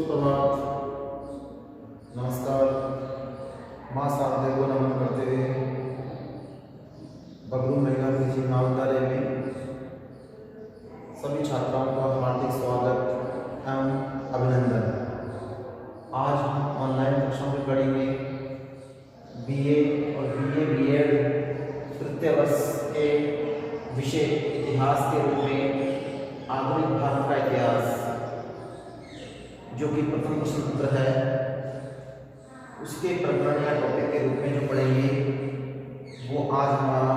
सुप्रभात, नमस्कार। माँ शारदे को नमन करते हुए बगरू महिला निजी महाविद्यालय में सभी छात्राओं का हार्दिक स्वागत एवं अभिनंदन। आज हम ऑनलाइन कक्षाओं की कड़ी में बीए और बीएड तृतीय वर्ष के विषय इतिहास के रूप में आधुनिक भारत का इतिहास, जो कि प्रथम प्रश्न पत्र है, उसके प्रकरण या टॉपिक के रूप में जो पढ़ेंगे वो आज हमारा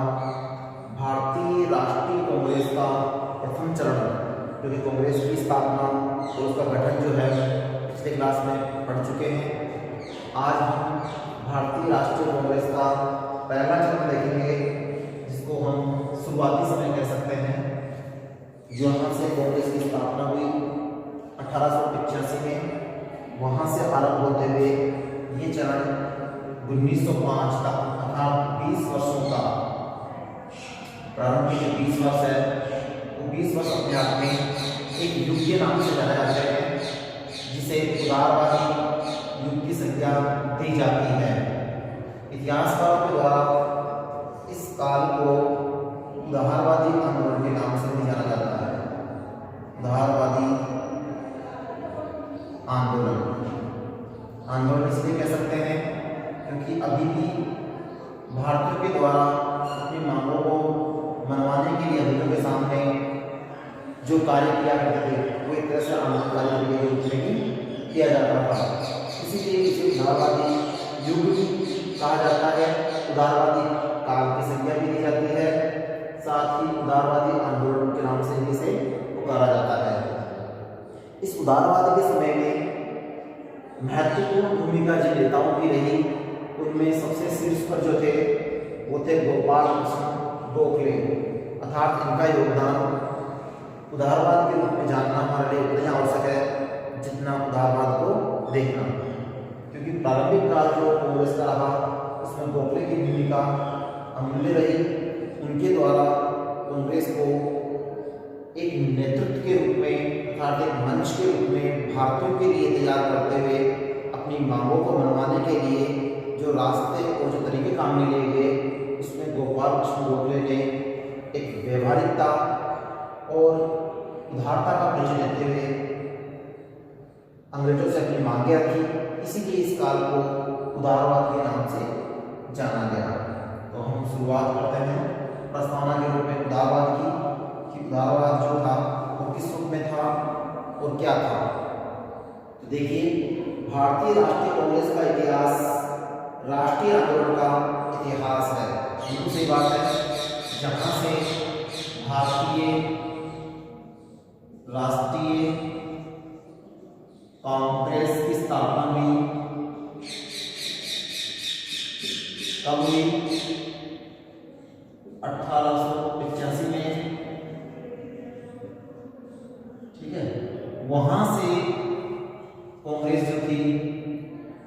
भारतीय राष्ट्रीय कांग्रेस का प्रथम चरण, जो कि कांग्रेस की स्थापना और उसका गठन जो है पिछले क्लास में पढ़ चुके हैं। आज हम भारतीय राष्ट्रीय कांग्रेस का पहला चरण देखेंगे, जिसको हम शुरुआती समय कह सकते हैं, जहाँ से कांग्रेस की स्थापना हुई 1885 में। वहाँ से आरंभ होते हुए ये चरण 1905 तक, अर्थात 20 वर्षों का प्रारंभ के 20 वर्ष है, वो 20 वर्ष अपने आप में एक युग के नाम से जाने जाते हैं, जिसे उदारवादी युग की संज्ञा दी जाती है। इतिहासकारों के द्वारा इस काल को उदारवादी आंदोलन के नाम से भी जाना जाता है। उदारवादी आंदोलन इसलिए कह सकते हैं क्योंकि अभी भी भारतीयों के द्वारा अपनी मांगों को मनवाने के लिए अंग्रेजों के सामने जो कार्य किया करते थे वो एक तरह से आंदोलनकारी के रूप में ही किया जाता था। इसीलिए इसे उदारवादी युग कहा जाता है। उदारवादी काल की संज्ञा भी दी जाती है, साथ ही उदारवादी आंदोलन के नाम से इसे पुकारा जाता है। इस उदारवाद के समय में महत्वपूर्ण भूमिका जिन नेताओं की रही, उनमें सबसे शीर्ष पर जो थे वो थे गोपाल कृष्ण गोखले, अर्थात इनका योगदान उदारवाद के रूप में जानना हमारे लिए उतना आवश्यक है जितना उदारवाद को देखना, क्योंकि प्रारंभिक काल जो कांग्रेस का रहा उसमें गोखले की भूमिका अमूल्य रही। उनके द्वारा कांग्रेस को एक नेतृत्व के रूप में, अर्थात एक मंच के रूप में भारतीयों के लिए तैयार करते हुए अपनी मांगों को मनवाने के लिए जो रास्ते और जो तरीके काम में लिए गए, उसमें गोपाल कृष्ण गोखले ने एक व्यवहारिकता और उदारता का परिचय देते हुए अंग्रेजों से अपनी मांगें रखी। इसीलिए इस काल को उदारवाद के नाम से जाना गया। तो हम शुरुआत करते हैं प्रस्तावना के रूप में उदारवाद की, कि उदारवाद जो था वो किस रूप में था और क्या था। तो देखिए, भारतीय राष्ट्रीय कांग्रेस का इतिहास राष्ट्रीय आंदोलन का इतिहास है। बिल्कुल सही बात है। जहाँ से भारतीय राष्ट्रीय कांग्रेस की स्थापना हुई, कब हुई? 1885 में, ठीक है। वहां से कांग्रेस जो थी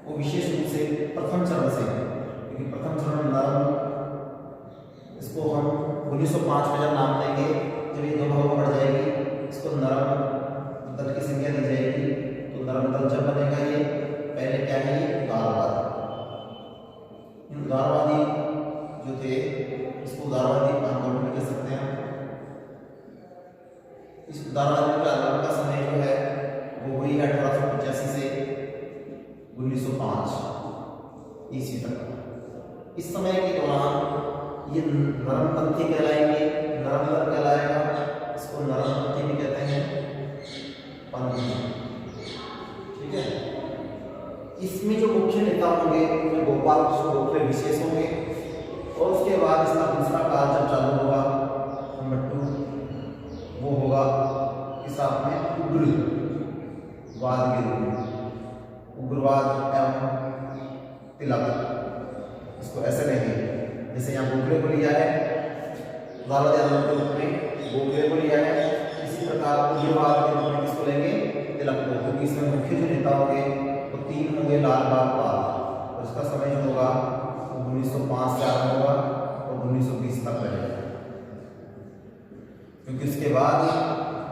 वो विशेष रूप से प्रथम चरण से, क्योंकि प्रथम चरण नरम, इसको हम 1905 में जब नाम देंगे, जब ये दो भागों में बढ़ जाएगी, इसको नरम दल की संख्या दी जाएगी। तो नरम दल जब बनेगा, ये पहले क्या है, ये उदारवाद। उदारवादी जो थे इसको उदारवादी आंदोलन भी कह सकते हैं। इस उदारवादी आंदोलन का समय जो है वो हुई 1885 से 1905 ईस्वी तक। इस समय के दौरान ये नरमपंथी कहलाएंगे, नरम दल कहलाएगा, इसको नरमपंथी भी कहते हैं, पंथी, ठीक है। इसमें जो मुख्य नेता होंगे उनमें गोपाल कृष्ण गोखले विशेष होंगे, और उसके बाद इसका दूसरा काल जब चालू होगा, नंबर 2, वो होगा इस साथ में उग्रवाद के रूप में, उग्रवाद एवं तिलक, इसको ऐसे लेंगे। जैसे यहाँ गोखले को लिया है उदारवादी आंदोलन के रूप में, गोखले को लिया है, इसी प्रकार उग्रवाद के रूप में किसको लेंगे, तिलक को, क्योंकि इसमें मुख्य जो नेता होंगे वो 3 होंगे, लाल बाल पाल, और इसका समय जो होगा 1905 से आरंभ होगा और 1920 तक रहेगा, क्योंकि उसके बाद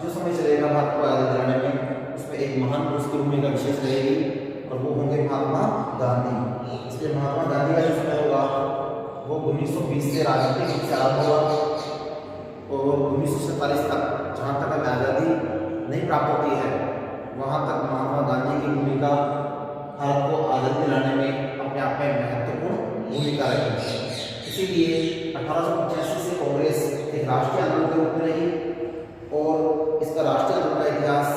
जो समय चलेगा भारत को आज़ाद दिलाने में, उसमें एक महान पुरुष के रूप में का विशेष रहेगी और वो होंगे महात्मा गांधी। इसलिए महात्मा गांधी का जो समय होगा वो 1920 से राजनीतिक रूप से आरंभ होगा और 1947 तक जहाँ तक हमें आज़ादी नहीं प्राप्त होती है वहाँ तक महात्मा गांधी की भूमिका भारत को आज़ादी दिलाने में अपने आप में महत्वपूर्ण भूमिका रही। इसीलिए 1885 से कांग्रेस एक राष्ट्रीय आंदोलन के रूप में रही और इसका राष्ट्रीय आंदोलन का इतिहास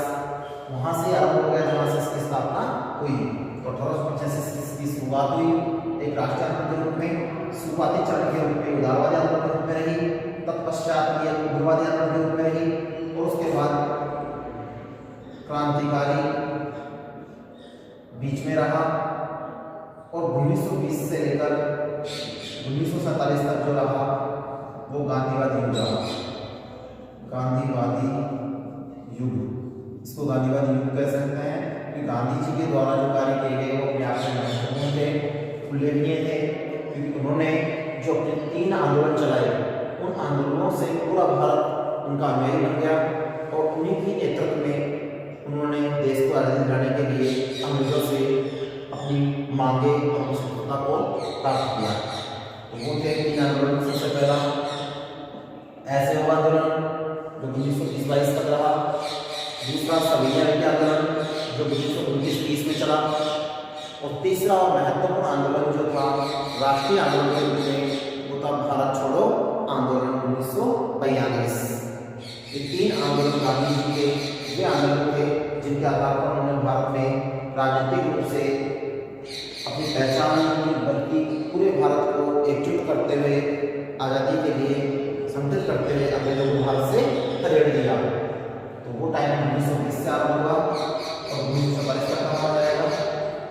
वहाँ से आरंभ हो गया जहाँ से इसकी स्थापना हुई। तो 1885 से इसकी शुरुआत हुई एक राष्ट्रीय आंदोलन के रूप में, शुरुआती चरण के रूप में उदारवादी आंदोलन के रूप में रही, तत्पश्चात ये उग्रवादी आंदोलन के रूप में रही और उसके बाद क्रांतिकारी बीच में रहा और 1920 से लेकर 1947 तक जो रहा वो गांधीवादी युग रहा। गांधीवादी युग, इसको गांधीवादी युग कह सकते हैं कि गांधी जी के द्वारा जो कार्य किए गए वो अपने आप में महत्वपूर्ण थे, उल्लेखनीय थे, क्योंकि उन्होंने जो अपने 3 आंदोलन चलाए उन आंदोलनों से पूरा भारत उनका अनुयायी बन गया और उन्हीं के नेतृत्व में उन्होंने देश को आज़ादी दिलाने के लिए अंग्रेजों से अपनी मांगे और अपनी स्वतंत्रता को प्राप्त किया। तो वो थे 3 आंदोलन। सबसे पहला असहयोग आंदोलन जो 1920-22 तक रहा, दूसरा सविनय अवज्ञा आंदोलन जो 1919-30 में चला और तीसरा और महत्वपूर्ण आंदोलन जो था राष्ट्रीय आंदोलन के रूप में वो था भारत छोड़ो आंदोलन 1942। ये 3 आंदोलन गांधी जी के वे आंदोलन थे जिनके आधार पर उन्होंने भारत में राजनीतिक रूप से अपनी पहचान की, बल्कि पूरे भारत को एकजुट करते हुए आज़ादी के लिए संगठित करते हुए अंग्रेजों को भारत से खदेड़ दिया। तो वो टाइम 1920 से आरंभ हुआ और 1947 तक खत्म हो जाएगा।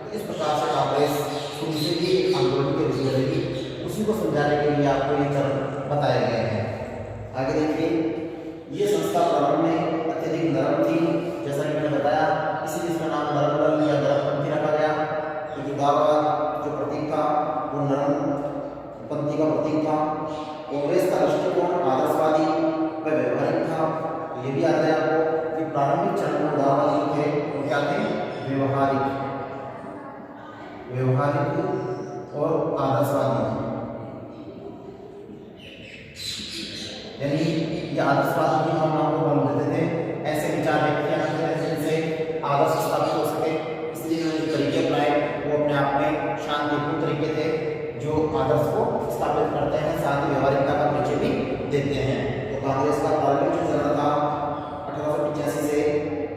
तो इस प्रकार से कांग्रेस शुरू से ही आंदोलन के रूप में रही, उसी को समझाने के लिए आपको ये चरण बताए गए हैं। आगे देखिए, ये संस्था प्रारंभ में अत्यधिक नरम थी, जैसा कि मैंने बताया, इसीलिए इसका नाम नरम दल या नरमपंथी रखा गया, क्योंकि उदारवाद जो प्रतीक था वो नरमपंथी का प्रतीक था। कांग्रेस का दृष्टिकोण आदर्शवादी व व्यवहारिक था। तो ये भी याद है आपको कि प्रारंभिक चरण में उदारवादी जो थे वो क्या थे? व्यवहारिक और आदर्शवादी। यानी ये आदर्शवाद की भावना को बल देते थे, ऐसे विचार व्यक्त किया करते थे जिनसे आदर्श स्थापित हो सके। इसलिए जो तरीके अपनाए वो अपने आप में शांतिपूर्ण तरीके थे जो आदर्श को स्थापित करते हैं, साथ ही व्यवहारिकता का परिचय भी देते हैं। तो कांग्रेस का प्रारंभिक जो चरण था 1885 से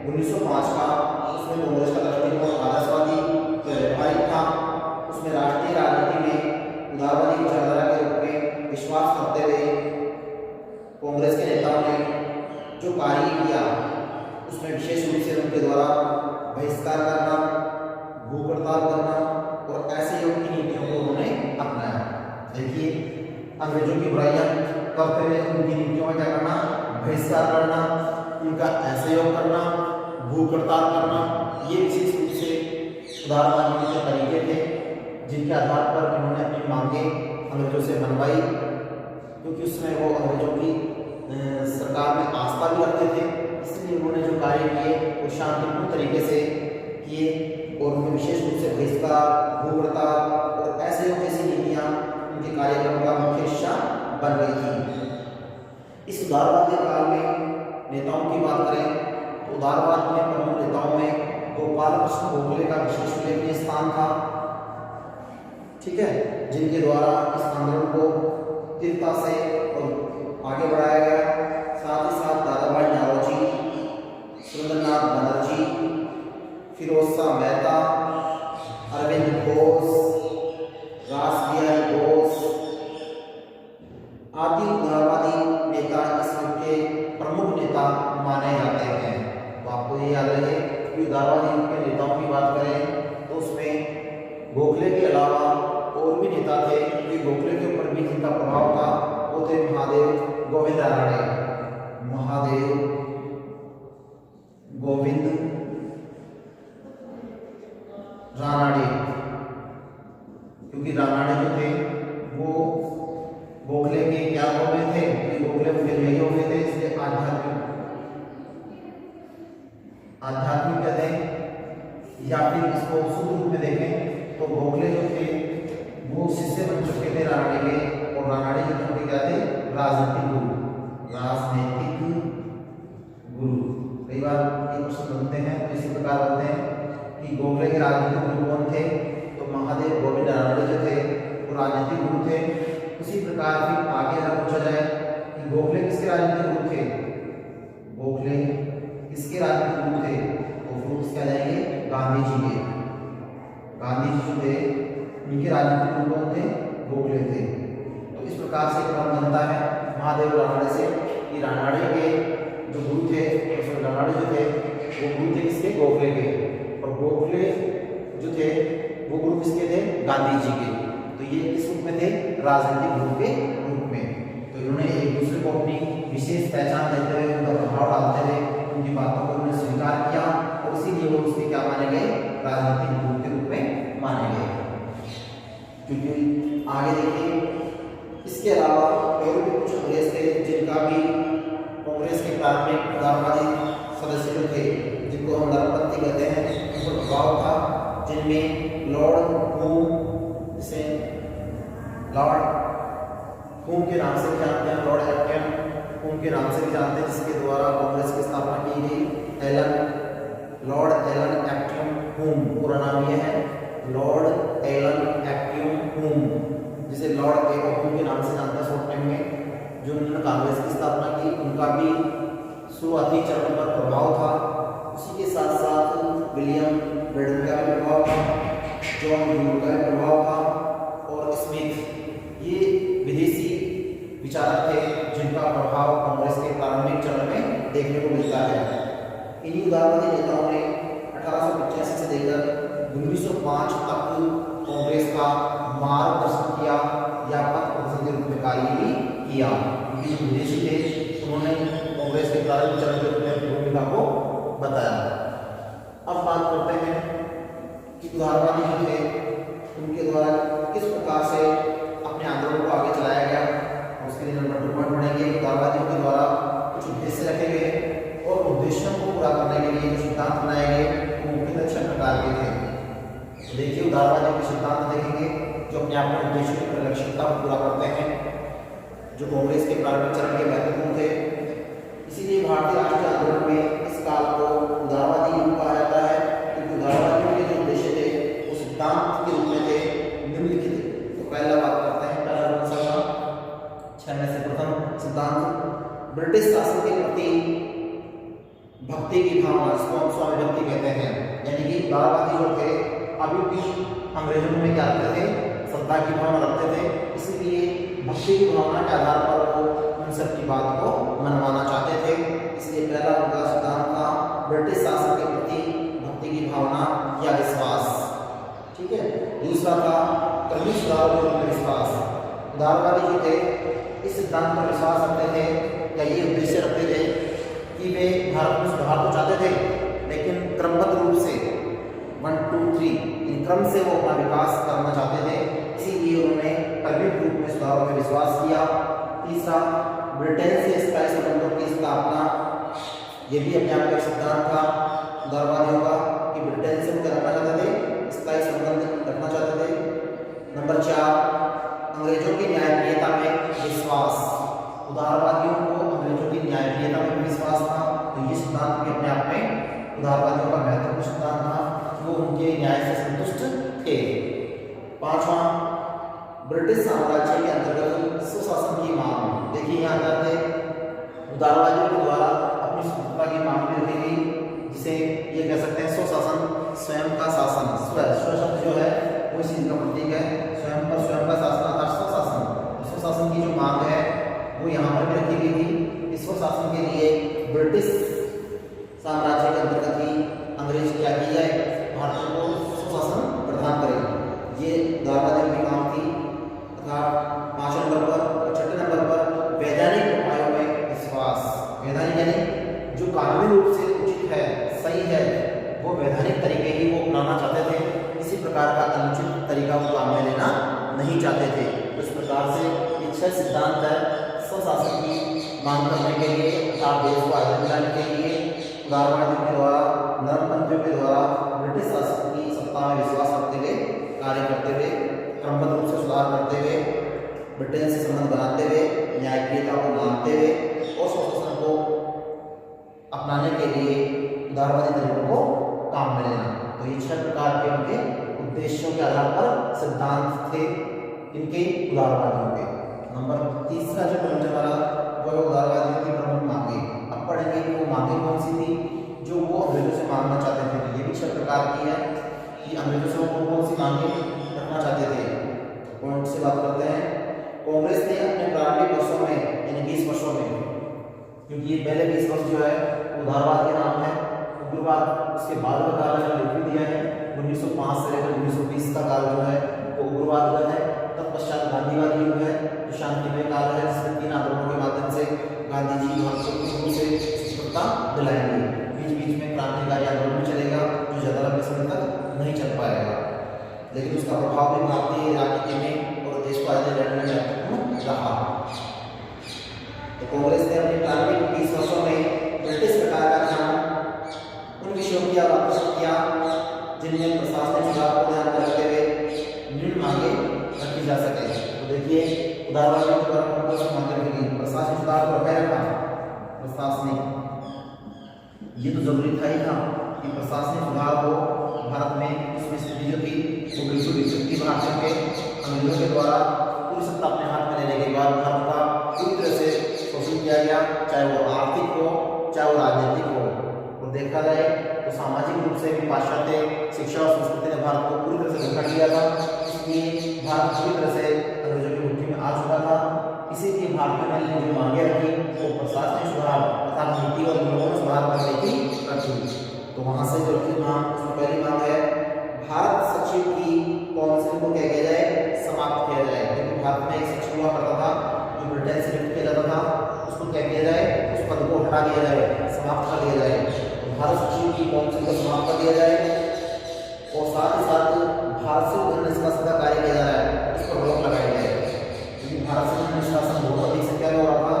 1905 का, उसमें कांग्रेस का दृष्टिकोण आदर्शवादी तो व्यवहारिक था। उसमें राष्ट्रीय राजनीति में उदारवादी विचारधारा के रूप में विश्वास करते हुए कांग्रेस के नेताओं ने जो कार्य किया उसमें विशेष रूप से उनके द्वारा बहिष्कार करना, भूख हड़ताल करना और ऐसे योग की नीतियों को उन्होंने अपनाया। देखिए, अंग्रेजों की बुराइयां करते हुए उनकी नीतियों में क्या करना? बहिष्कार करना, उनका ऐसे योग करना, भूख हड़ताल करना, ये विशेष रूप से उदारवादी के तरीके थे जिनके आधार पर उन्होंने अपनी मांगे अंग्रेजों से मनवाई, क्योंकि उस समय वो अंग्रेजों की सरकार में आस्था भी रखते थे। इसलिए उन्होंने जो कार्य किए वो शांतिपूर्ण तरीके से किए और उनमें विशेष रूप से बहिष्कार, भूख हड़ताल और ऐसे जैसी नीतियाँ उनके कार्यक्रम का मुख्य हिस्सा बन गई थी। इस उदारवाद के काल में नेताओं की बात करें तो उदारवाद में प्रमुख नेताओं में गोपाल कृष्ण गोखले का विशेष उल्लेखनीय स्थान था, ठीक है, जिनके द्वारा इस आंदोलन को तीव्रता से आगे बढ़ाया गया। साथ ही साथ दादा भाई नौरोजी, सुरेंद्रनाथ बनर्जी, फिरोज शाह मेहता, अरविंद घोष, रासबिहारी घोष आदि उदारवादी नेता इस युग के प्रमुख नेता माने जाते हैं। तो आपको ये याद रहे कि उदारवादी युग के नेताओं की बात करें तो उसमें गोखले के अलावा और भी नेता थे, कि गोखले के ऊपर भी जिनका प्रभाव था वो थे महादेव गोविंद रानड़े। महादेव गोविंद रानड़े, क्योंकि रानड़े जो थे वो गोखले के क्या हो गए थे? गोखले उनके यही हो गए थे, इसलिए आध्यात्मिक कहते हैं बन चुके थे रानाडे के, और रानाडे जो थे क्या थे, राजनीतिक गुरु, राजनीतिक गुरु। कई बार ये क्वेश्चन बनते हैं तो इसी प्रकार बनते हैं कि गोखले के राजनीतिक गुरु कौन थे, तो महादेव गोविंद रानाडे जो थे वो राजनीतिक गुरु थे। उसी प्रकार फिर आगे अगर पूछा जाए कि गोखले किसके राजनीतिक गुरु थे, गोखले किसके राजनीतिक गुरु थे, तो फिर उसके आ जाएंगे गांधी जी के। गांधी जी जो थे उनके राजनीतिक गुरु कौन थे, गोखले थे। तो इस प्रकार से क्रम बनता है महादेव रानाडे से कि रानाडे के जो गुरु थे, रानाडे जो थे वो गुरु थे किसके, गोखले के, और गोखले जो थे वो गुरु किसके थे, गांधी जी के। तो ये किस रूप में थे, राजनीतिक गुरु के रूप में। तो इन्होंने एक दूसरे को अपनी विशेष पहचान देते हुए उनका प्रभाव डालते हुए उनकी बातों को उन्होंने स्वीकार किया, और इसीलिए वो उसके क्या माने गए, राजनीतिक गुरु के रूप में माने गए। क्योंकि आगे देखिए इसके अलावा और भी कुछ अंग्रेज थे जिनका भी कांग्रेस के प्राथमिक उदारवादी सदस्य जो थे, जिनको हम नरपंथी कहते हैं, उन पर प्रभाव था, जिनमें लॉर्ड होम, जिसे लॉर्ड होम के नाम से भी जानते हैं, लॉर्ड एक्टन होम के नाम से भी जानते हैं, जिसके द्वारा कांग्रेस की स्थापना की गई। लॉर्ड एलन एक्टन होम, पूरा नाम यह है लॉर्ड एलन एक्टन होम, जिसे लॉर्ड ए होम के नाम से जानते हैं शॉर्ट टाइम में, जो उन्होंने कांग्रेस की स्थापना की। उनका भी शुरुआती चरण पर प्रभाव था। उसी के साथ साथ विलियम ब्रेडन का भी प्रभाव था, जॉन ड्यूर का भी प्रभाव था, और स्मिथ, ये विदेशी विचारक थे जिनका प्रभाव कांग्रेस के प्रारंभिक चरण में देखने को मिलता है। इन्हीं उदारवादी नेताओं ने 1885 से लेकर 1905 तक कांग्रेस का मार्गदर्शन किया या पथ प्रदर्शन के रूप में कार्य भी किया। क्योंकि विदेशी थे, उन्होंने कांग्रेस के प्रारंभिक चरण के रूप में अपनी भूमिका को बताया। अब बात करते हैं कि उदारवादी जो थे उनके द्वारा किस प्रकार से अपने आंदोलन को आगे चलाया गया। उसके लिए नंबर 2 पॉइंट पढ़ेंगे। उदारवादियों के द्वारा कुछ उद्देश्य रखे गए और उद्देश्यों को पूरा करने के लिए जो सिद्धांत बनाए गए वो मुख्यतः 6 प्रकार के थे। देखिए उदारवादियों के सिद्धांत देखेंगे जो अपने आप में उद्देश्य की परिलक्षितता को पूरा करते हैं, जो कांग्रेस के प्रारंभिक चरण के महत्वपूर्ण थे। इसीलिए भारतीय राष्ट्रीय आंदोलन में इस काल को उदारवादी युग कहा जाता है, क्योंकि उदारवादियों के जो उद्देश्य थे वो सिद्धांत के रूप में थे, निम्नलिखित। तो पहला बात करते हैं, पहला कौन सा था, 6 में से प्रथम सिद्धांत ब्रिटिश शासन के प्रति भक्ति की भावना, जिसको हम स्वामी भक्ति कहते हैं। यानी कि उदारवादी जो थे अभी भी अंग्रेजों में क्या रखते थे, श्रद्धा की भावना रखते थे, इसलिए भक्ति की भावना के आधार पर वो उन सब की बात को मनवाना चाहते थे। इसलिए पहला उनका सिद्धांत था ब्रिटिश शासन के प्रति भक्ति की भावना या विश्वास। ठीक है। दूसरा था कर्मी सुधारों के ऊपर विश्वास। उदारवादी जो थे इस सिद्धांत पर विश्वास रखते थे या ये उद्देश्य रखते थे कि वे भारत में सुधार तो चाहते थे, लेकिन क्रमबद्ध रूप से 1 2 3 इन क्रम से वो अपना विकास करना चाहते थे। इसीलिए उन्होंने क्रमिक रूप में सुधारों में विश्वास किया। तीसरा, ब्रिटेन से स्थायी संबंधों की स्थापना, ये भी अपने आप का सिद्धांत था उदारवादियों का कि ब्रिटेन से वो क्या रखना चाहते थे, स्थायी संबंध रखना चाहते थे। नंबर 4, अंग्रेजों की न्यायप्रियता में विश्वास। उदारवादियों को अंग्रेजों की न्यायप्रियता में विश्वास था, तो ये सिद्धांत भी अपने आप में उदारवादियों का महत्वपूर्ण सिद्धांत था, वो उनके न्याय से संतुष्ट थे। 5वां, ब्रिटिश साम्राज्य के अंतर्गत सुशासन की मांग। देखिए यहाँ जाते उदारवादियों के द्वारा अपनी स्वतंत्रता की मांग भी रखी गई, जिसे ये कह सकते हैं स्वशासन, स्वयं का शासन। स्व शब्द जो है वो इस चीज का प्रतीक है, स्वयं पर स्वयं का शासन अर्थात स्वशासन। स्वशासन की जो मांग है वो यहाँ पर भी रखी गई थी। इस स्वशासन के लिए ब्रिटिश साम्राज्य के अंतर्गत ही अंग्रेज क्या की जाए, भारत को स्वशासन प्रदान करें, ये उदारवादियों की मांग थी। तथा 5 नंबर पर और 6 नंबर पर वैधानिक उपायों में विश्वास। वैधानिक यानी जो कानूनी रूप से उचित है, सही है, वो वैधानिक तरीके ही वो अपनाना चाहते थे। किसी प्रकार का अनुचित तरीका वो काम में लेना नहीं चाहते थे। तो इस प्रकार से ये 6 सिद्धांत है स्वशासन की मांग करने के लिए तथा देश को आजादी दिलाने के लिए उदारवादियों के द्वारा, नरमपंथियों के द्वारा ब्रिटिश शासन की सत्ता में विश्वास रखते हुए कार्य करते हुए क्रमबद्ध रूप से सुधार करते हुए, ब्रिटेन से संबंध बनाते हुए, न्यायप्रियता को मानते हुए और स्वशासन को अपनाने के लिए उदारवादी तरीकों को काम में लेना। तो ये 6 प्रकार के उनके उद्देश्यों के आधार पर सिद्धांत थे इनके उदारवादियों के। नंबर तीसरा जो पॉइंट हमारा वो है उदारवादियों की प्रमुख मांगे। अब पढ़ेंगे कि वो मांगे कौन सी थी जो वो अंग्रेजों से मांगना चाहते थे। ये भी 6 प्रकार की है कि अंग्रेजों से वो कौन सी मांगे रखना चाहते थे। पॉइंट से बात करते हैं। कांग्रेस ने अपने प्रारंभिक वर्षों में यानी 20 वर्षों में, क्योंकि ये पहले 20 वर्ष जो है उदारवाद के नाम है, उग्रवाद उसके बाद का काल है लिख भी दिया है। 1905 से लेकर 1920 का काल जो है वो उग्रवाद का है। तत्पश्चात गांधीवादी युग है जो शांतिमय काल है, जिसमें 3 आंदोलनों के माध्यम से गांधी जी भारत से स्वतंत्रता दिलाएंगे। बीच बीच में क्रांतिकारी आंदोलन चलेगा जो ज़्यादा लंबे समय तक नहीं चल पाएगा, लेकिन उसका प्रभाव भी भारतीय राजनीति में और देश को आगे लड़ने में महत्वपूर्ण रहा। तो कांग्रेस ने अपने प्रारंभिक 20 वर्षों में ब्रिटिश सरकार का ध्यान उन विषयों की ओर आकर्षित किया जिनमें प्रशासनिक सुधार को ध्यान में रखते हुए न्यून मांगे रखी जा सके। तो देखिए उदारवादियों के द्वारा कांग्रेस की मांगे रखी, प्रशासनिक सुधार को रखा रखा। प्रशासनिक ये तो जरूरी था ही था कि प्रशासनिक सुधार हो भारत में। इसमें स्थिति जो थी वो बिल्कुल विकसित थी भारत के। अंग्रेजों के द्वारा पूरी सत्ता अपने हाथ में लेने के बाद भारत का पूरी तरह से शोषण किया गया, चाहे वो आर्थिक हो चाहे वो राजनीतिक हो। और देखा जाए तो सामाजिक रूप से भी पाश्चात्य शिक्षा और संस्कृति ने भारत को पूरी तरह से धोखा दिया था। इसलिए भारत पूरी तरह से अंग्रेजों की मुट्ठी में आ चुका था। इसीलिए भारतीयों ने जो मांगे रखी वो प्रशासनिक सुधार तथा नीति और नियमों में सुधार करने की रखी। तो वहाँ से जो रखी मांग, उसमें पहली मांग है भारत सचिव की काउंसिल को क्या किया जाए, समाप्त किया जाए। क्योंकि भारत में एक सचिव हुआ करता था जो ब्रिटेन से नियुक्त किया जाता था, उसको क्या किया जाए, उस पद को हटा दिया जाए, समाप्त कर दिया जाए। तो भारत सचिव की काउंसिल को समाप्त कर दिया जाए और साथ ही साथ भारत से धन निष्कासन का कार्य किया जा रहा है उस पर रोक लगाई जाए। क्योंकि भारत से धन निष्कासन बहुत अधिक संख्या में हो रहा था,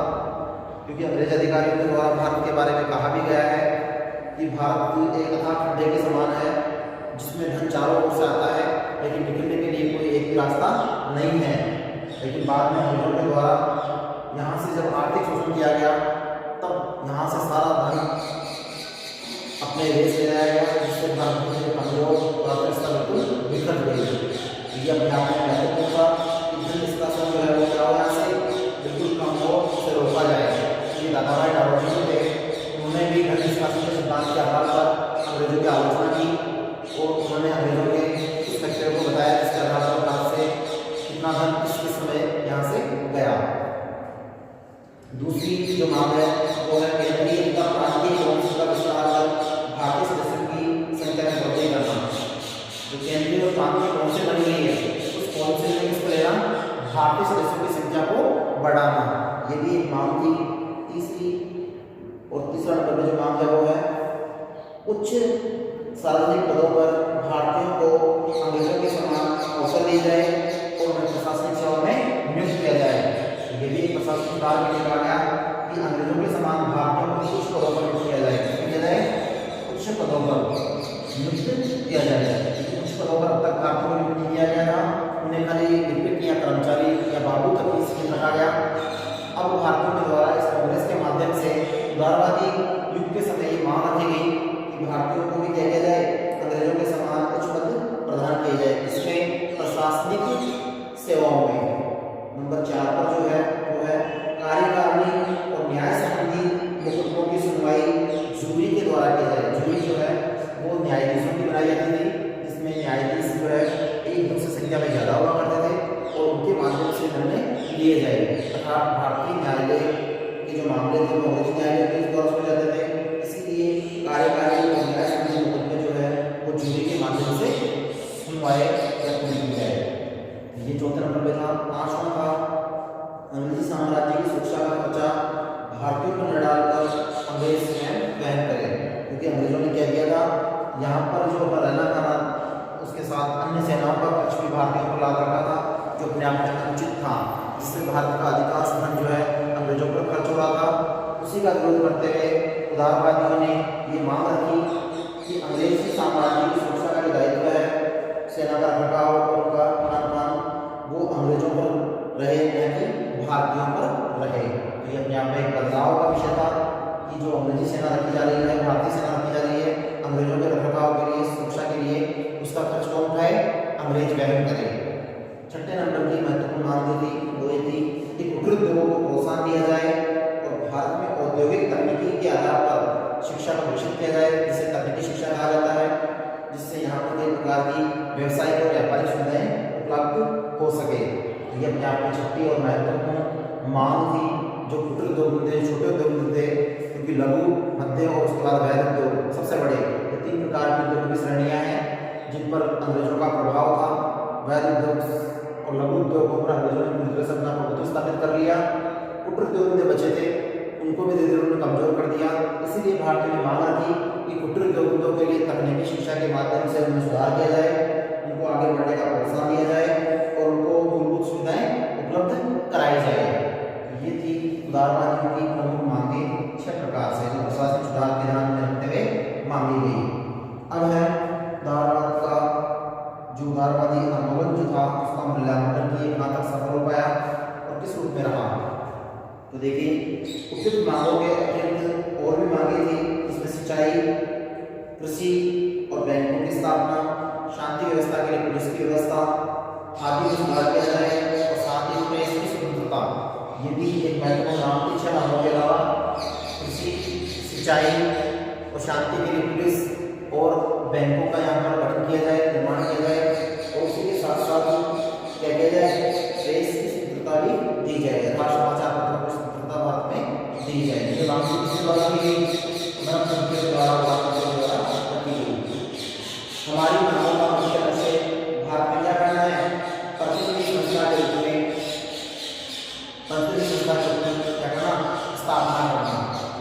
क्योंकि अंग्रेज अधिकारियों के द्वारा भारत के बारे में कहा भी गया है कि भारत एक अथाह खड्डे के समान है जिसमें धन चारों ओर से आता है, लेकिन निकलने के लिए कोई एक भी रास्ता नहीं है। लेकिन बाद में अंग्रेजों के द्वारा यहाँ से जब आर्थिक शोषण किया गया तब यहाँ से सारा धन अपने देश ले जाया गया, जिससे भारत के कमजोर अर्थव्यवस्था बिल्कुल बिखर गई। ये अपने आप में महत्वपूर्ण था कि धन निष्कासन जो है वो क्या हो, यहाँ से बिल्कुल कम हो, उसे रोका जाए। ये दादाभाई नौरोजी थे, उन्होंने भी धन निष्कासन के सिद्धांत के आधार पर अंग्रेजों की आलोचना की और उन्होंने अंग्रेजों के इस फैक्टर को बताया जिसके आधार पर भारत से कितना धन किस समय यहाँ से गया। दूसरी जो मांग है वो है केंद्रीय तथा प्रांतीय काउंसिल का विस्तार कर भारतीय सदस्यों की संख्या में बढ़ोतरी करना। जो केंद्रीय और प्रांतीय काउंसिल बनी हुई है उस काउंसिल में किसको लेना, भारतीय सदस्यों की संख्या को बढ़ाना। ये भी एक मांग थी। तीसरी और तीसरा नंबर में जो मांग है वो है उच्च सार्वजनिक पदों पर भारतीयों को अंग्रेजों के समान अवसर दिए जाए और उन्हें प्रशासनिक सेवा में नियुक्त किया जाए। ये भी एक प्रशासनिक सुधार के लिए कहा गया कि अंग्रेजों के समान भारतीयों को उच्च पदों पर नियुक्त किया जाए। किया जाए उच्च पदों पर नियुक्त किया जाए। उच्च पदों पर अब तक भारतीयों को नियुक्त किया गया था, उन्हें खाली लिपिक या कर्मचारी या बाबू तक ही सीमित रखा गया। अब भारतीयों के द्वारा इस कांग्रेस के माध्यम से उदारवादी युग के समय ये मांग रखी गई कि भारतीयों को भी क्या किया जाए, अंग्रेजों के समान उच्च पद प्रदान किए जाए। इसमें प्रशासनिक सेवाओं में नंबर 4 पर जो है वो है कार्यकारिणी और न्याय संबंधी मुकदमों की सुनवाई जूरी के द्वारा की जाए। जूरी जो है वो न्यायाधीशों की बनाई जाती थी, जिसमें न्यायाधीश जो है एक दो से संख्या में ज़्यादा हुआ करते थे और उनके माध्यम से निर्णय लिए जाए। अर्थात भारतीय न्यायालय के जो मामले थे वो अंग्रेजी न्यायालय के द्वारा सुने जाते थे। इसीलिए कार्यकारिणी और न्याय संबंधी मुकदमे जो है वो जूरी के माध्यम से सुनवाए या पूरी की जाए। ये चौथे नंबर पे था। 5वां था अंग्रेजी साम्राज्य की सुरक्षा का खर्चा भारतीयों पर न डालकर अंग्रेज स्वयं वहन करें। क्योंकि अंग्रेजों ने क्या किया था, यहाँ पर जो रहना खाना उसके साथ अन्य सेनाओं का खर्च भी भारतीयों पर लाद रखा था, जो अपने आप में अनुचित था, जिससे भारत का अधिकांश धन जो है अंग्रेजों पर खर्च हो रहा था। उसी का विरोध करते हुए उदारवादियों ने ये मांग रखी कि अंग्रेजी साम्राज्य की सुरक्षा का जो दायित्व है सेना का रखरखाव और उनका खान पान भारतीयों पर रहे। तो ये अपने आप में एक बदलाव का विषय था कि जो अंग्रेजी सेना रखी जा रही है, भारतीय सेना रखी जा रही है अंग्रेजों के रखरखाव के लिए, सुरक्षा के लिए, उसका खर्च कौन उठाए? अंग्रेज वहन करे। छठे नंबर की महत्वपूर्ण मांग जो थी वो ये थी कि कुटीर उद्योगों को प्रोत्साहन दिया जाए और भारत में औद्योगिक तकनीकी के आधार पर शिक्षा को विकसित किया जाए, जिसे तकनीकी शिक्षा कहा जाता है, जिससे यहाँ पर कई प्रकार की व्यवसायिक और व्यापारिक सुविधाएं उपलब्ध हो सके। तो ये अपने आप में छठी और महत्वपूर्ण मांग थी जो कुटीर उद्योग थे, छोटे उद्योग थे, क्योंकि लघु, मध्य और उसके बाद वृहद उद्योग सबसे बड़े, ये तीन प्रकार की उद्योगों की श्रेणियां हैं जिन पर अंग्रेजों का प्रभाव था। वृहद उद्योग और लघु उद्योगों पर अंग्रेजों ने पूरी तरह से अपना प्रभुत्व स्थापित कर लिया। कुटीर उद्योग जो बचे थे उनको भी धीरे धीरे उन्होंने कमजोर कर दिया। इसीलिए भारतीयों ने मांग रखी कि कुटीर उद्योगों के लिए तकनीकी शिक्षा के माध्यम से उन्हें सुधार किया जाए, उनको आगे बढ़ने का प्रोत्साहन दिया जाए और उनको मूलभूत सुविधाएं उपलब्ध कराई जाए। ये थी उदारवादियों की प्रमुख मांगें 6 प्रकार से जो प्रशासनिक सुधार के ध्यान में रखते हुए मांगी गई। अब है उदारवाद का जो उदारवादी आंदोलन जो था उसका मूल्यांकन किए, कहाँ तक सफल हो पाया और किस रूप में रहा। तो देखिए उचित मांगों के अतिरिक्त और भी मांगे थी, जिसमें सिंचाई, कृषि और बैंकों की स्थापना, शांति व्यवस्था के लिए पुलिस की व्यवस्था आदि में सुधार किया जाए और साथ ही प्रेस की स्वतंत्रता, ये भी एक महत्वपूर्ण मांग थी। 6 मांगों के अलावा कृषि, सिंचाई और शांति के लिए पुलिस और बैंकों का यहाँ पर गठन किया जाए, निर्माण किया जाए और उसी के साथ साथ क्या किया जाए, प्रेस की स्वतंत्रता भी दी जाए, समाचार पत्रों को स्वतंत्रता भारत में दी जाए। ये मांग किसी द्वारा की गई? के द्वारा की गई। हमारी मांगों का मुख्य लक्ष्य भारत में क्या करना है? प्रतिनिधि संस्था के रूप में, प्रतिनिधि संस्था के रूप में क्या करना? स्थापना करना।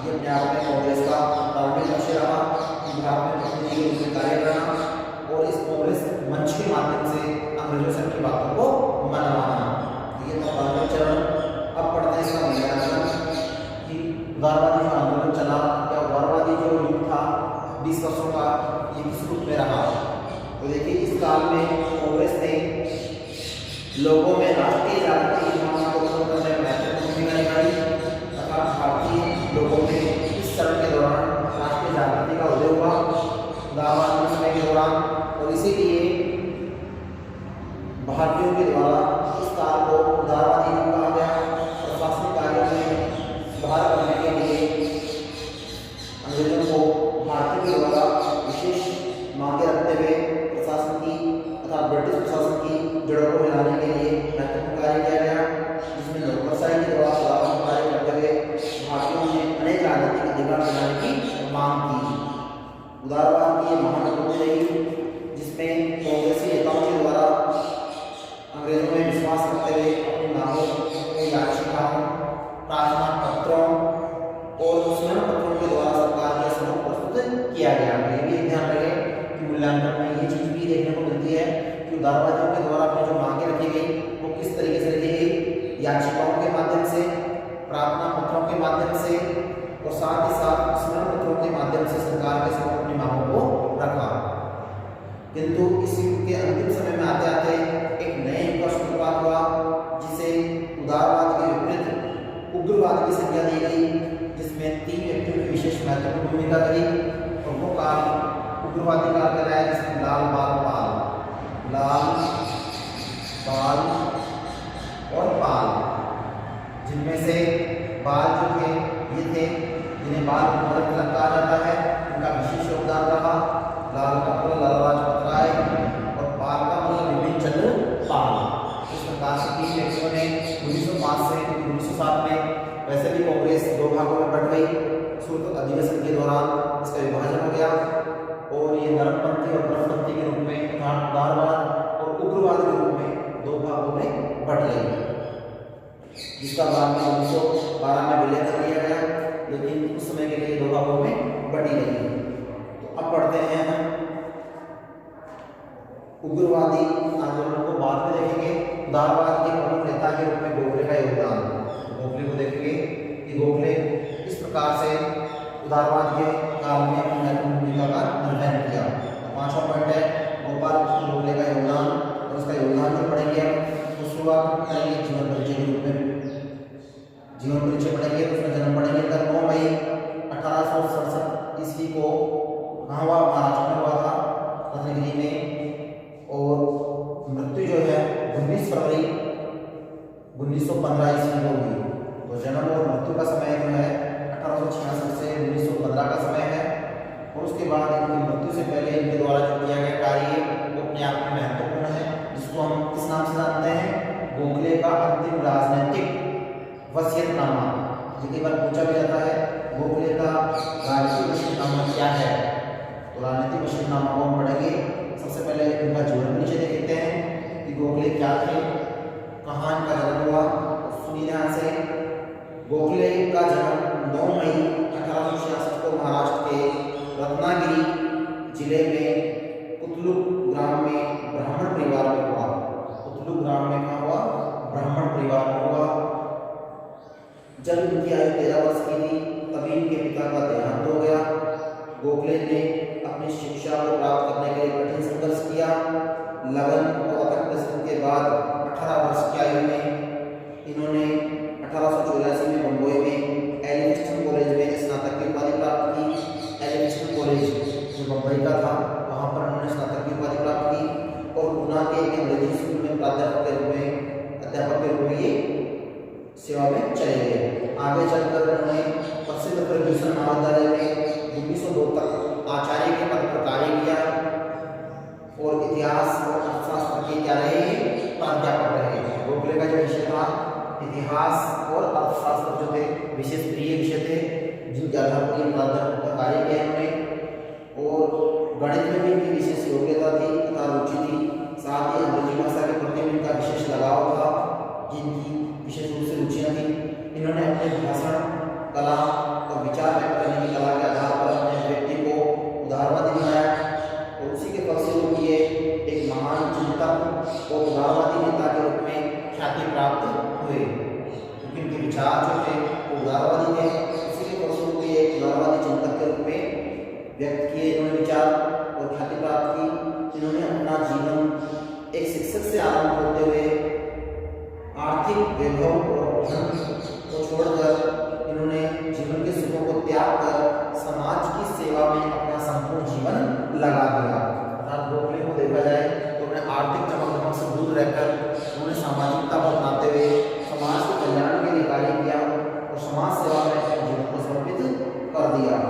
ये अपने आप में कांग्रेस का प्रारंभिक लक्ष्य रहा कि भारत में प्रतिनिधि के रूप में कार्य करना और इस कांग्रेस मंच के माध्यम से अंग्रेजों से अपनी बातों को मनवाना। ये तो प्रारंभिक चरण। अब पढ़ते हैं इसका मूल्यांकन कि उदारवादी जो आंदोलन चला या उदारवादी जो युग था 20 वर्षों का, ये किस रूप में रहा। तो देखिए इस काल में कांग्रेस ने लोगों में राष्ट्रीय जागृति की भावना को उत्पन्न करने में महत्वपूर्ण भूमिका निभाई तथा भारतीय लोगों में इस चरण के दौरान राष्ट्रीय जागृति का उदय हुआ उदारवादी समय के दौरान। और इसीलिए भारतीयों के द्वारा इस काल को उदारवादी युग कहा गया। प्रशासनिक कार्यों में सुधार करने के लिए अंग्रेजों को भारतीयों के द्वारा विशेष मांगे रखते हुए प्रशासन की तथा ब्रिटिश प्रशासन की जड़ों को हिलाने के लिए महत्वपूर्ण कार्य किया गया, जिसमें नौकरशाही के द्वारा सुधार कार्य करते हुए भारतीयों ने अनेक राजनीतिक अधिकार दिलाने की मांग की। उदारवाद की ये महान अनुभूति रही जिसमें कांग्रेसी नेताओं के द्वारा अंग्रेजों में विश्वास रखते हुए अपनी मांगों की याचिकाओं, प्रार्थना पत्रों और स्मरण पत्रों के द्वारा सरकार के समक्ष प्रस्तुत किया गया। ये भी ध्यान रखें कि मूल्यांकन में ये चीज भी देखने को मिलती है कि उदारवादियों के द्वारा अपनी जो मांगे रखी गई वो किस तरीके से रखी गई, याचिकाओं के माध्यम से, प्रार्थना पत्रों के माध्यम से और साथ ही साथ स्मरण पत्रों के माध्यम से सरकार के समक्ष अपनी मांगों को रखा। किंतु इस युग के अंतिम समय में आते आते एक नए युग का शुरुआत हुआ जिसे उदारवाद के विपरीत उग्रवाद की संज्ञा दी गई, जिसमें 3 व्यक्तियों की विशेष महत्वपूर्ण भूमिका करी और वो काल उग्रवादी काल कहलाया, जिसमें लाल बाल और पाल, जिनमें से बाल जो थे ये थे जिन्हें बाल गणतंत्र कहा जाता है, उनका विशेष योगदान रहा। लाल का मतलब लाला लाजपत राय और पाल का मतलब विपिन चंद्र पाल। इस प्रकार से 3 व्यक्तियों ने 1905 से 1907 में, वैसे भी कांग्रेस 2 भागों में बढ़ गई। शुल्क अधिवेशन के दौरान इसका विभाजन हो गया और ये नरमपंथी और परमपंथी के रूप में, उदारवाद और उग्रवाद के रूप में 2 भागों में बढ़ गई, जिसका बाद में 1912 में विलय कर दिया गया, लेकिन उस समय के लिए 2 भागों में बढ़ी रही। तो अब पढ़ते हैं हम उग्रवादी आंदोलन को बाद में देखेंगे। उदारवाद के प्रमुख नेता के रूप में गोखले का योगदान, गोखले को देखेंगे कि गोखले इस प्रकार से उदारवाद के काल में अपनी महत्वपूर्ण भूमिका का निर्वहन किया। तो 5वां पॉइंट है गोपाल कृष्ण गोखले का योगदान, और उसका योगदान जो पढ़ेंगे वो शुरुआत करेंगे जीवन परिचय के रूप में। जीवन परिचय पढ़ेंगे तो उसमें जन्म पढ़ेंगे। तब 9 मई 1867 ईस्वी को कहाँ हुआ? महाराष्ट्र में हुआ था, रत्नागिरी में। और मृत्यु जो है 19 फरवरी 1915 ईस्वी को हुई। तो जन्म और मृत्यु का समय जो है 1866 से 1915 का समय है। और उसके बाद इनकी मृत्यु से पहले इनके द्वारा जो किया गया कार्य वो अपने आप में महत्वपूर्ण है, जिसको हम किस नाम से जानते हैं? गोखले का अंतिम राजनीतिक वसीयतनामा। जितनी बार पूछा भी जाता है गोखले का राजनीतिक वसीयतनामा क्या है, तो राजनीतिक वसीयतनामा को हम पढ़ेंगे। सबसे पहले इनका जीवन परिचय देखते हैं कि गोखले क्या थे, कहाँ इनका जन्म हुआ। सुनिए ध्यान से। गोखले का जन्म 9 मई 1866 को महाराष्ट्र के रत्नागिरी जिले में कुतलुक ग्राम में ब्राह्मण परिवार में हुआ। कुतलुक ग्राम में कहाँ हुआ? ब्राह्मण परिवार में हुआ। जब इनकी आयु 13 वर्ष की थी तभी इनके पिता का देहांत हो गया। गोखले ने अपनी शिक्षा को प्राप्त करने के लिए कठिन संघर्ष किया। लगन और अथक परिश्रम के बाद 18 वर्ष की आयु में इन्होंने 1884 में बम्बई में एलिफिंस्टन कॉलेज में स्नातक की उपाधि प्राप्त की। एलिफिंस्टन कॉलेज जो बम्बई का था वहाँ पर उन्होंने स्नातक की उपाधि प्राप्त की। और पुणे के एक अंग्रेजी स्कूल में अध्यापक के रूप में ये सेवा में चले गए। आगे चलकर उन्होंने प्रसिद्ध फर्ग्यूसन महाविद्यालय में 1902 तक आचार्य के पद पर कार्य किया और इतिहास और अर्थशास्त्र के क्या रहे? प्राध्यापक रहे। गोखले का जो विषय था इतिहास और अर्थशास्त्र जो थे विशेष प्रिय विषय थे, जिनके आधार पर प्राध्यापक का कार्य किया उन्होंने। और गणित में भी इनकी विशेष योग्यता थी तथा रुचि थी। साथ ही अंग्रेजी भाषा के प्रति भी इनका विशेष लगाव था, जिनकी विशेष रूप से रुचियाँ थी। इन्होंने अपने भाषण कला और विचार व्यक्त करने की कला के आधार पर अपने व्यक्ति को उदारवादी बनाया और उसी के फलस्वरूप ये एक महान चिंतक और उदारवादी नेता के रूप में ख्याति प्राप्त हुए, क्योंकि इनके विचार जो थे वो उदारवादी थे। उसी के फलस्वरूप ये एक उदारवादी चिंतक के रूप में व्यक्त किए इन्होंने विचार और ख्याति प्राप्त की। इन्होंने अपना जीवन एक शिक्षक से आरंभ करते हुए आर्थिक वैभव और धन को छोड़कर इन्होंने जीवन के सुखों को त्याग कर समाज की सेवा में अपना संपूर्ण जीवन लगा दिया। अर्थात गोखले को देखा जाए तो उन्होंने आर्थिक चमक से दूर रहकर उन्होंने सामाजिकता को अपनाते हुए समाज के कल्याण के लिए कार्य किया और समाज सेवा में अपने जीवन को समर्पित कर दिया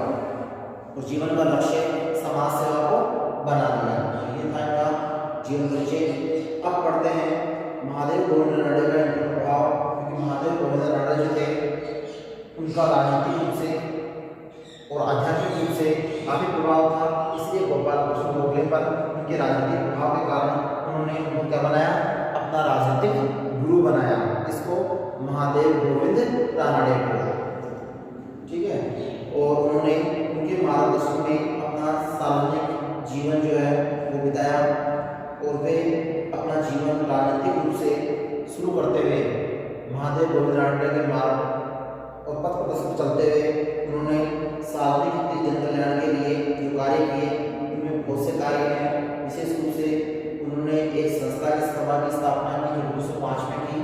और जीवन का लक्ष्य समाज सेवा को बना दिया। ये था इनका जीवन परिचय। अब पढ़ते हैं महादेव गोविंद रानडे का प्रभाव, क्योंकि महादेव गोविंद रानडे जो थे उनका राजनीतिक रूप से और आध्यात्मिक रूप से काफी प्रभाव था। इसलिए गोपाल कृष्ण गोखले पर उनके राजनीतिक प्रभाव के कारण उन्होंने उनको क्या बनाया? अपना राजनीतिक गुरु बनाया। इसको महादेव गोविंद रानडे को, ठीक है। और उन्होंने उनके मार्गदर्शन में अपना सार्वजनिक जीवन जो है वो बिताया और वे अपना जीवन राजनीतिक रूप से शुरू करते हुए महादेव गोविंद रानडे के मार्ग और पथ प्रदर्शन चलते हुए उन्होंने सार्वजनिक हित जन कल्याण के लिए जो कार्य किए उनमें बहुत से कार्य हैं। विशेष रूप से उन्होंने एक संस्था की सभा की स्थापना की जो 1905 में की,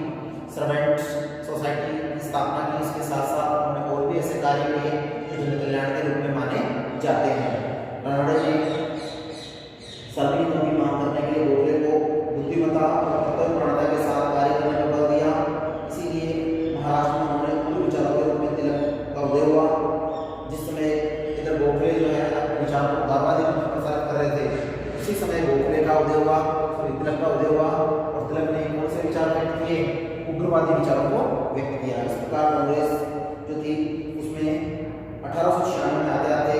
सर्वेंट सोसाइटी की स्थापना की। इसके साथ साथ उन्होंने और भी ऐसे कार्य किए जो जन कल्याण के रूप में माने जाते हैं। रानडे ने सभी हितों की मांग करने के लिए गोखले को बुद्धिमत्ता और कर्तव्यपरायणता के साथ कार्य करने पर बल दिया। इसीलिए महाराष्ट्र में उन्होंने उग्र विचारों के रूप में तिलक का उदय हुआ। जिस समय इधर गोखले जो है अपने विचारों को उदारवादी रूप में प्रसारित कर रहे थे, उसी समय गोखले का उदय हुआ, तिलक का उदय हुआ और तिलक ने कौन से विचार व्यक्त किए? उग्रवादी विचारों को व्यक्त किया। इस प्रकार कांग्रेस जो थी उसमें 1896 में आते आते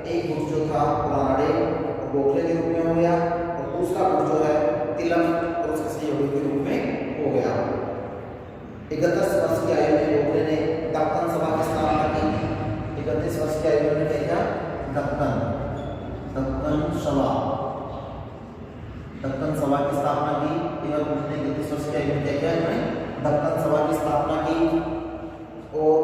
एक गुट जो था रानडे और गोखले के रूप में हो गया और दूसरा गुट जो है तिलक और उसके सहयोगी के रूप में हो गया। 31 वर्ष की आयु में गोखले ने दक्कन सभा की स्थापना की। 31 वर्ष की आयु में क्या? दक्कन सभा की स्थापना की। 31 वर्ष की आयु में क्या? दक्कन सभा की स्थापना की। और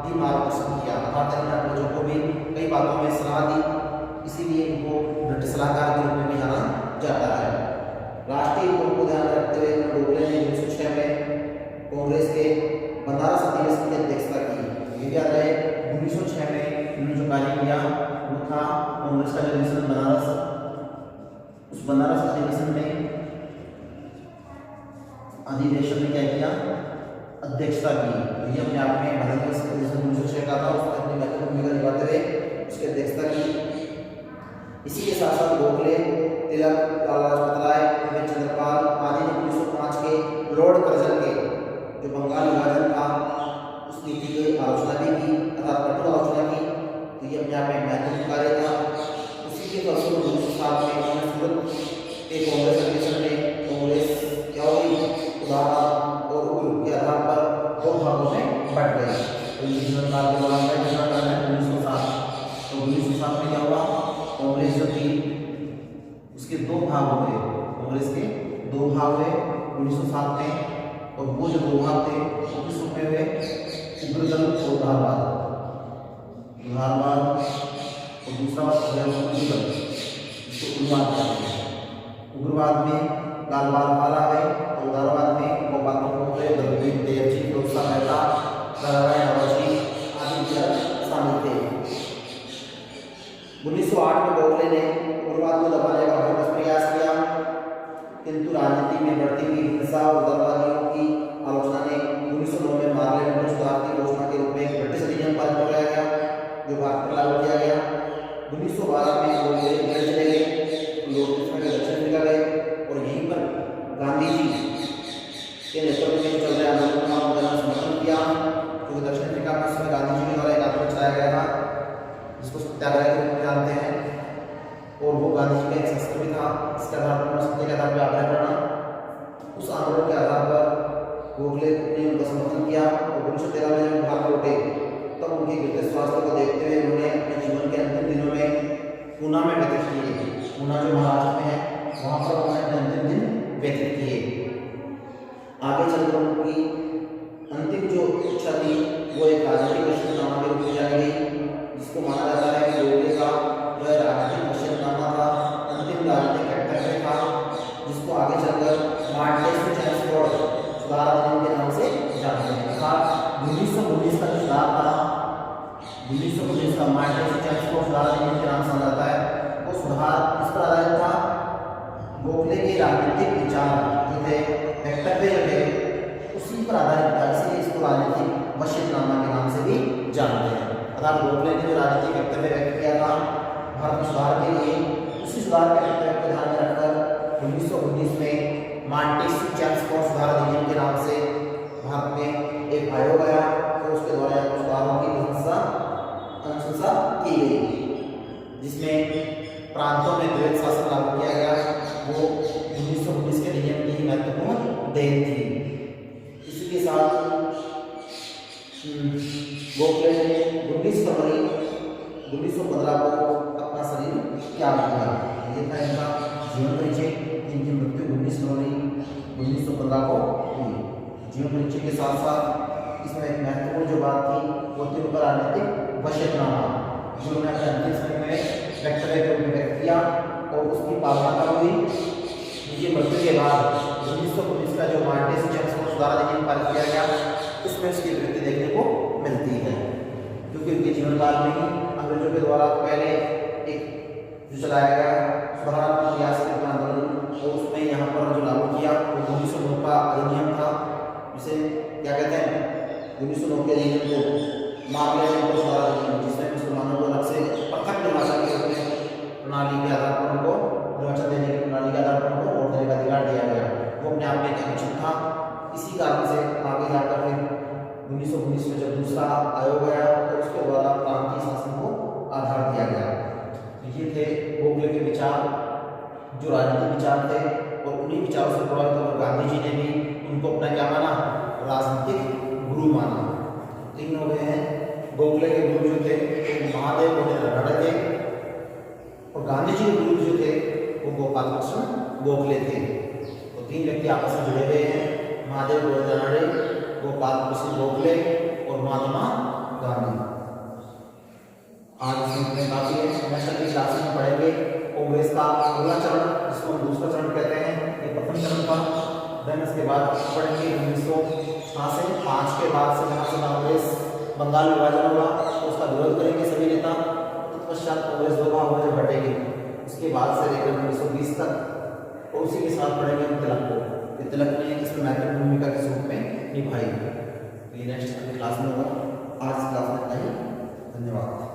भी मार्गदर्शन किया। अर्थात इन्होंने अंग्रेजों को भी कई बातों में सलाह दी, इसीलिए इनको ब्रिटिश सलाहकार के रूप में भी जाना जाता है। राष्ट्रीय हितों को ध्यान में रखते हुए गोखले ने 1906 में कांग्रेस के बनारस अधिवेशन की अध्यक्षता की। ये याद रहे 1906 में इन्होंने जो कार्य किया वो था कांग्रेस का अधिवेशन बनारस। उस बनारस अधिवेशन में क्या किया, अध्यक्षता की। तो ये अपने आप में बनारस अधिवेशन 1906 का था, उसमें अपनी महत्वपूर्ण भूमिका निभाते हुए उसकी अध्यक्षता की। इसी के साथ साथ गोखले, तिलक, लाला लाजपत राय, बिपिन चंद्रपाल आदि ने 1905 के लॉर्ड कर्जन के जो बंगाल विभाजन था उस नीति की आलोचना भी की, अर्थात कठोर आलोचना की। तो ये अपने आप में महत्वपूर्ण कार्य था। उसी के फलस्वरूप 1907 में उन्होंने सूरत के कांग्रेस अधिवेशन में कांग्रेस क्या हुई, उदारवाद और उग्र के आधार पर दो भागों में बट गई। तो ये जीवनकाल के दौरान का जीवनकाल है 1907। तो 1907 में क्या हुआ, कांग्रेस जो थी उसके दो भाग हुए, कांग्रेस के दो भाग हुए 1907 में। और वो जो दो भाग थे वो किस रूप में हुए, उग्रदल और उदारवाद, और दूसरा उग्रदल, इसको उग्रवाद कहते हैं। उग्रवाद में लाल बाल है और उदारवाद में गोपाल गोखले, दलवीर देवजी, फिरोजशाह मेहता, दादाभाई नौरोजी आदि शामिल थे। 1908 में गोखले ने उग्रवाद को दबाने का भरपूर प्रयास किया, किंतु राजनीति में बढ़ती हुई हिंसा और उग्रवादियों की आलोचना ने 1909 में पार्लियामेंट सुधार की घोषणा के रूप में ब्रिटिश अधिनियम पारित किया गया, जो भारत में लागू किया गया। 1912 में गोखले इंग्लैंड चले गए, लोग दक्षिण अफ्रीका गए और यहीं पर गांधी जी के नेतृत्व में चल रहे आंदोलन का उन्होंने समर्थन किया, क्योंकि दक्षिण अफ्रीका में उसमें गांधी जी के द्वारा एक आंदोलन चलाया गया था जिसको सत्याग्रह के रूप में जानते हैं। और वो गांधी जी का एक शस्त्र भी था, इसके आधार पर सत्य के आधार पर आग्रह करना। उस आंदोलन के आधार पर गोखले ने उनका समर्थन किया और 1913 में जब भारत लौटे तब उनके गिरते स्वास्थ्य को देखते हुए उन्होंने अपने जीवन के अंतिम दिनों में पूना में व्यतीत किए। पूना जो महाराष्ट्र में है वहाँ पर उन्होंने अपने अंतिम दिन व्यतीत किए। आगे चलकर उनकी अंतिम जो इच्छा थी वो एक राजनीतिक वशीयतनामा के रूप में जानी गई, जिसको माना जाता है कि गोखले का वह राजनीतिक वशीयतनामा था, अंतिम राजनीतिक कर्तव्य था, जिसको आगे चलकर मार्टिन चैम्सफोर्ड सुधार अधिनियम के नाम से जानते हैं। अर्थात 1919 का जो सुधार था, 1919 का मार्टिन चैम्सफोर्ड सुधार अधिनियम के नाम से जाना जाता है, वो सुधार किस पर आधारित था, गोखले के राजनीतिक विचार जो थे, वक्तव्य जो थे, उसी पर आधारित था। इसलिए इसको राजनीतिक वशीयतनामा के नाम से भी जानते हैं। अर्थात गोखले ने जो राजनीतिक वक्तव्य व्यक्त किया था भारत में सुधार के लिए, उसी सुधार के वक्तव्य को ध्यान में रखकर 1919 में मार्टिन चैम्सफोर्ड सुधार अधिनियम के नाम से भारत में एक आयोग आया, तो उसके द्वारा सुधारों की अनुशंसा की गई, जिसमें प्रांतों में द्वैत शासन लागू किया गया। वो 1919 के अधिनियम की महत्वपूर्ण देन थी। इसी के साथ गोखले ने 19 फरवरी 1915 को अपना शरीर त्याग दिया। ये था इनका जीवन परिचय। इनकी मृत्यु 19 फरवरी 1915 को हुई। जीवन परिचय के साथ साथ इसमें एक महत्वपूर्ण जो बात थी वो थी उनका राजनीतिक वशीयतनामा, जो उन्होंने अपने अंतिम समय में वक्तव्य के रूप में व्यक्त किया और उसकी पालना कब हुई, उनकी मृत्यु के बाद 1919 का जो मार्टिन चैम्सफोर्ड सुधार अधिनियम पारित किया गया, उसमें उसकी वृत्ति देखने को मिलती है। क्योंकि उनके जीवन काल में ही अंग्रेजों के द्वारा पहले एक जो चलाया गया सुधारात्मक प्रयास के आंदोलन, तो उसमें यहाँ पर जो लागू किया वो 1909 का अधिनियम था, जिसे क्या कहते हैं 1909 के अधिनियम को मार्लियामेंट सुधार अधिनियम, जिसमें मुसलमानों को अलग से पृथक निर्वाचन के रूप में प्रणाली के आधार पर उनको निर्वाचन देने की प्रणाली के आधार पर उनको वोट देने का अधिकार दिया गया। वो अपने आप में एक अनुचित था। इसी कारण से आगे जाकर फिर 1919 में जब दूसरा आयोग आया तो उसके द्वारा प्रांतीय शासन को आधार दिया गया। ये थे गोखले के विचार, जो राजनीतिक विचार थे, और उन्हीं विचारों से प्रभावित होकर गांधी जी ने भी उनको अपना क्या माना, राजनीतिक गुरु माना। तीन हो गए हैं। गोखले के गुरु जो थे वो महादेव रानड़े थे, और गांधी जी के गुरु जो थे वो गोपाल कृष्ण गोखले थे। तो तीन व्यक्ति आपस में जुड़े हुए हैं, महादेव रानड़े, गोपाल कृष्ण गोखले और महात्मा गांधी। आज इसमें काफी है। नेक्स्ट अगली क्लास में पढ़ेंगे कांग्रेस का अगला चरण, जिसको हम दूसरा चरण कहते हैं, ये प्रथम चरण था। देन इसके बाद पढ़ेंगे 1905 के बाद से जहाँ से कांग्रेस बंगाल विभाजन होगा तो उसका विरोध करेंगे सभी नेता। तत्पश्चात कांग्रेस दो भाग में बटेगी। उसके बाद से लेकर 1920 तक और उसी के साथ पढ़ेंगे हम तिलक को। तिलक ने इसमें महत्वपूर्ण भूमिका किस रूप में निभाई। ये नेक्स्ट क्लास में होगा। आज क्लास में इतना ही। धन्यवाद।